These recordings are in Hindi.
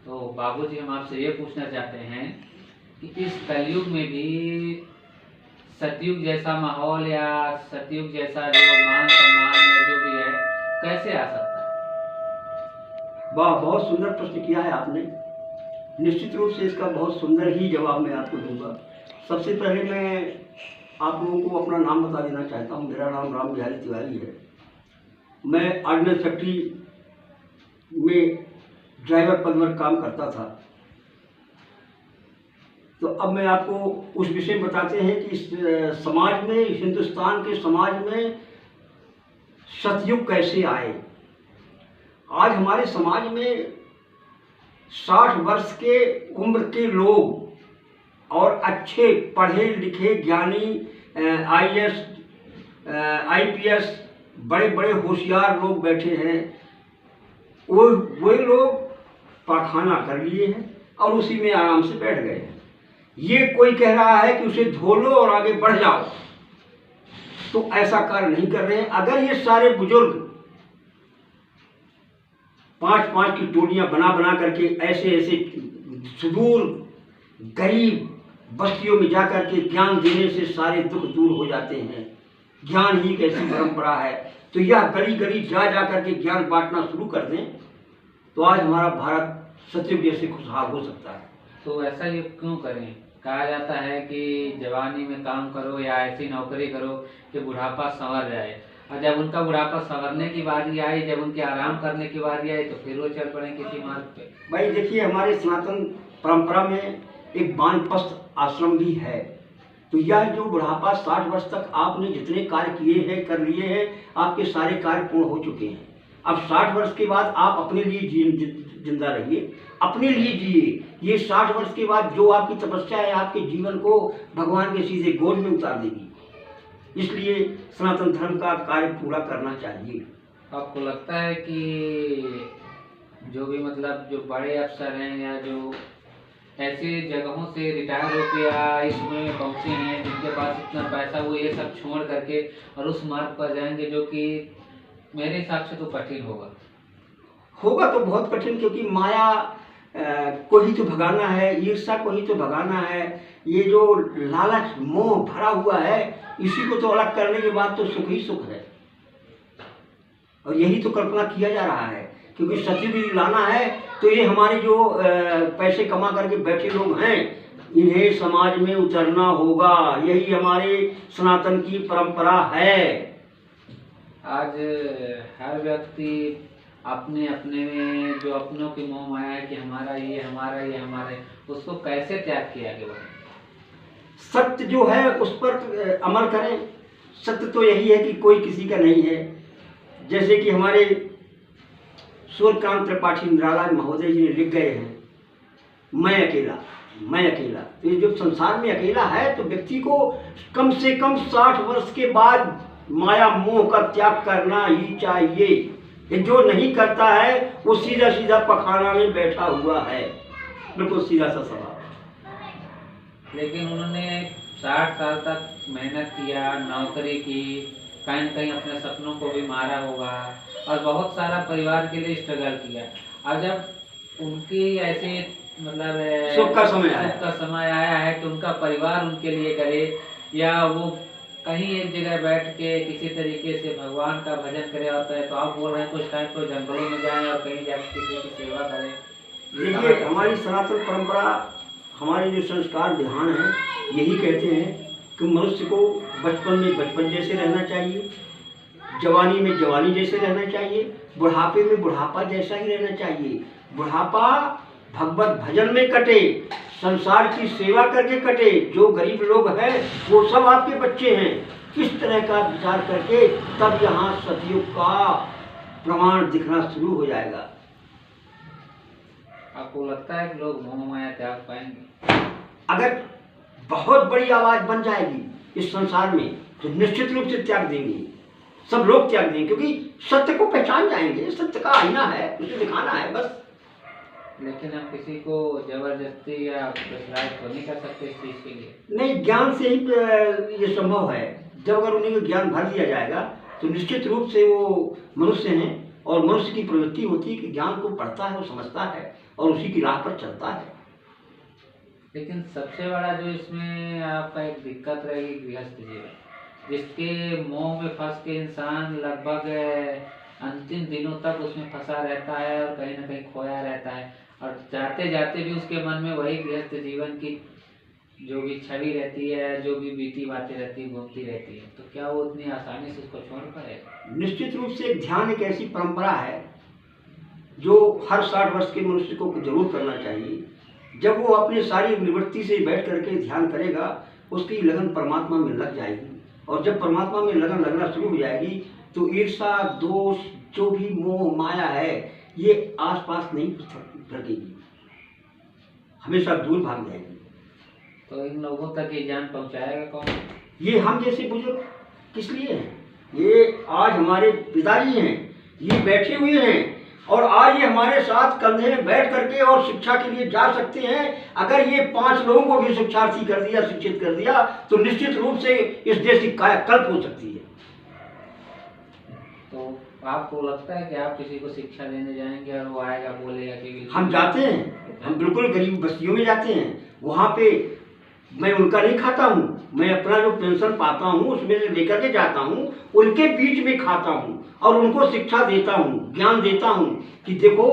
तो बाबूजी, हम आपसे ये पूछना चाहते हैं कि इस कलयुग में भी सतयुग जैसा माहौल या सतयुग जैसा जो मान सम्मान या जो भी है, कैसे आ सकता है? वाह, बहुत सुंदर प्रश्न किया है आपने। निश्चित रूप से इसका बहुत सुंदर ही जवाब मैं आपको दूंगा। सबसे पहले मैं आप लोगों को अपना नाम बता देना चाहता हूँ। मेरा नाम राम बिहारी तिवारी है। मैं ऑर्डिनेंस फैक्ट्री में ड्राइवर पद पर काम करता था। तो अब मैं आपको उस विषय में बताते हैं कि इस समाज में, हिंदुस्तान के समाज में सतयुग कैसे आए। आज हमारे समाज में 60 वर्ष के उम्र के लोग और अच्छे पढ़े लिखे ज्ञानी IAS IPS बड़े बड़े होशियार लोग बैठे हैं। वो लोग पाखाना कर लिए हैं और उसी में आराम से बैठ गए हैं। ये कोई कह रहा है कि उसे धो लो और आगे बढ़ जाओ, तो ऐसा कार्य नहीं कर रहे हैं। अगर ये सारे बुजुर्ग 5-5 की टोलियां बना बना करके ऐसे ऐसे सुदूर गरीब बस्तियों में जाकर के ज्ञान देने से सारे दुख दूर हो जाते हैं, ज्ञान ही एक ऐसी परंपरा है, तो यह गली गली जा जा करके ज्ञान बांटना शुरू कर दें, तो आज हमारा भारत सतयुग जैसे खुशहाल हो सकता है। तो ऐसा ये क्यों करें? कहा जाता है कि जवानी में काम करो या ऐसी नौकरी करो कि बुढ़ापा संवर जाए, और जब उनका बुढ़ापा संवरने की बारी आई, जब उनके आराम करने की बारी आई, तो फिर वो चल पड़े किसी मार्ग पे। भाई देखिए, हमारे सनातन परंपरा में एक वानप्रस्थ आश्रम भी है। तो यह जो बुढ़ापा 60 वर्ष तक आपने जितने कार्य किए हैं, कर लिए हैं, आपके सारे कार्य पूर्ण हो चुके हैं। अब 60 वर्ष के बाद आप अपने लिए जिंदा रहिए, अपने लिए जिए। ये 60 वर्ष के बाद जो आपकी तपस्या है, आपके जीवन को भगवान के सीधे गोद में उतार देगी। इसलिए सनातन धर्म का कार्य पूरा करना चाहिए। आपको लगता है कि जो भी मतलब जो बड़े अफसर हैं या जो ऐसी जगहों से रिटायर होकर या इसमें पहुंचे हैं, जिनके पास इतना पैसा, वो ये सब छोड़ करके और उस मार्ग पर जाएंगे, जो कि मेरे हिसाब से तो कठिन होगा तो बहुत कठिन, क्योंकि माया को ही तो भगाना है, ईर्ष्या को ही तो भगाना है। ये जो लालच मोह भरा हुआ है, इसी को तो अलग करने के बाद तो सुख ही सुख है। और यही तो कल्पना किया जा रहा है, क्योंकि सतयुग लाना है तो ये हमारे जो पैसे कमा करके बैठे लोग हैं, इन्हें समाज में उतरना होगा। यही हमारे सनातन की परंपरा है। आज हर व्यक्ति अपने अपने में जो अपनों की मोह माया है कि हमारा ये हमारा ये हमारे, उसको कैसे त्याग किया आगे बढ़े? सत्य जो है उस पर अमल करें। सत्य तो यही है कि कोई किसी का नहीं है। जैसे कि हमारे सूर्यकांत त्रिपाठी इंद्रालय महोदय जी ने लिख गए हैं, मैं अकेला, मैं अकेला। तो ये जो संसार में अकेला है, तो व्यक्ति को कम से कम 60 वर्ष के बाद माया मोह का त्याग करना ही चाहिए। ये जो नहीं करता है वो सीधा सीधा पखाना में बैठा हुआ है। बिल्कुल सीधा सा सवाल। लेकिन उन्होंने 60 साल तक मेहनत किया, नौकरी की, कहीं न कहीं अपने सपनों को भी मारा होगा और बहुत सारा परिवार के लिए स्ट्रगल किया। और जब उनकी ऐसे मतलब सुख का समय आया है तो उनका परिवार उनके लिए करे, या वो कहीं एक जगह बैठ के किसी तरीके से भगवान का भजन करे होता है, तो आप बोल रहे हैं कुछ टाइम को जंगलों में जाएं और कहीं जाकर किसी की सेवा करें। देखिए, हमारी सनातन परंपरा, हमारे जो संस्कार विधान हैं, यही कहते हैं कि मनुष्य को बचपन में बचपन जैसे रहना चाहिए, जवानी में जवानी जैसे रहना चाहिए, बुढ़ापे में बुढ़ापा जैसा ही रहना चाहिए। बुढ़ापा भगवत भजन में कटे, संसार की सेवा करके कटे। जो गरीब लोग हैं वो सब आपके बच्चे हैं। किस तरह का विचार करके तब यहाँ सतयुग का प्रमाण दिखना शुरू हो जाएगा। आपको लगता है कि लोग मोह माया त्याग पाएंगे? अगर बहुत बड़ी आवाज बन जाएगी इस संसार में, तो निश्चित रूप से त्याग देंगे, सब लोग त्याग देंगे, क्योंकि सत्य को पहचान जाएंगे। सत्य का आईना है, उसे दिखाना है बस। लेकिन हम किसी को जबरदस्ती या प्रेशराइज तो नहीं कर सकते इस चीज के लिए? नहीं, ज्ञान से ही ये संभव है। जब अगर उन्हें ज्ञान भर दिया जाएगा तो निश्चित रूप से वो मनुष्य हैं और मनुष्य की प्रवृत्ति होती है कि ज्ञान को पढ़ता है और समझता है और उसी की राह पर चलता है। लेकिन सबसे बड़ा जो इसमें आपका एक दिक्कत रहेगी गृहस्थ जीवन, जिसके मोह में फंस के इंसान लगभग अंतिम दिनों तक उसमें फंसा रहता है और कहीं ना कहीं खोया रहता है, और जाते जाते भी उसके मन में वही गृहस्थ जीवन की जो भी छवि रहती है, जो भी बीती बातें रहती है, घूमती रहती है। तो क्या वो उतनी आसानी से उसको छोड़ पाएगा? निश्चित रूप से ध्यान एक ऐसी परंपरा है जो हर 60 वर्ष के मनुष्य को जरूर करना चाहिए। जब वो अपनी सारी निवृत्ति से बैठ करके ध्यान करेगा, उसकी लगन परमात्मा में लग जाएगी, और जब परमात्मा में लगन लगना शुरू हो जाएगी तो ईर्षा, दोष, जो भी मोह माया है, ये आसपास नहीं लगेगी, हमेशा दूर भाग जाएगी। तो इन लोगों तक ये ज्ञान पहुंचाएगा कौन? ये हम जैसे बुजुर्ग किस लिए हैं? ये आज हमारे पिताजी हैं, ये बैठे हुए हैं और आज ये हमारे साथ कंधे में बैठ करके और शिक्षा के लिए जा सकते हैं। अगर ये 5 लोगों को भी शिक्षार्थी कर दिया, शिक्षित कर दिया, तो निश्चित रूप से इस देश की कायाकल्प हो सकती है। तो आपको लगता है कि आप किसी को शिक्षा देने जाएंगे और वो आएगा बोलेगा कि हम जाते हैं, हम बिल्कुल गरीब बस्तियों में जाते हैं, वहाँ पे मैं उनका नहीं खाता हूँ, मैं अपना जो पेंशन पाता हूँ उसमें से लेकर के जाता हूँ, उनके बीच में खाता हूँ और उनको शिक्षा देता हूँ, ज्ञान देता हूँ कि देखो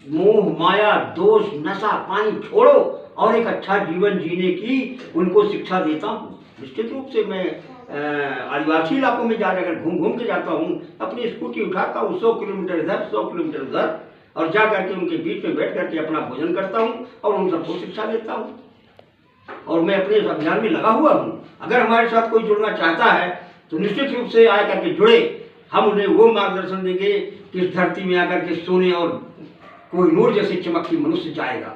मोह माया, दोष, नशा पानी छोड़ो और एक अच्छा जीवन जीने की उनको शिक्षा देता हूँ। निश्चित रूप से मैं आदिवासी इलाकों में जाकर घूम घूम के जाता हूँ, अपनी स्कूटी उठाता हूँ, 100 किलोमीटर इधर 100 किलोमीटर उधर, और जा करके उनके बीच में बैठ करके अपना भोजन करता हूँ और उन सबको शिक्षा देता हूँ। और मैं अपने इस अभियान में लगा हुआ हूँ। अगर हमारे साथ कोई जुड़ना चाहता है तो निश्चित रूप से आ करके जुड़े, हम उन्हें वो मार्गदर्शन देंगे कि इस धरती में आकर के सोने और कोई नूर जैसे चमकती मनुष्य जाएगा।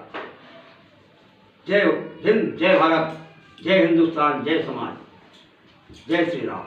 जय हिंद, जय भारत, जय हिंदुस्तान, जय समाज, जय श्री राम।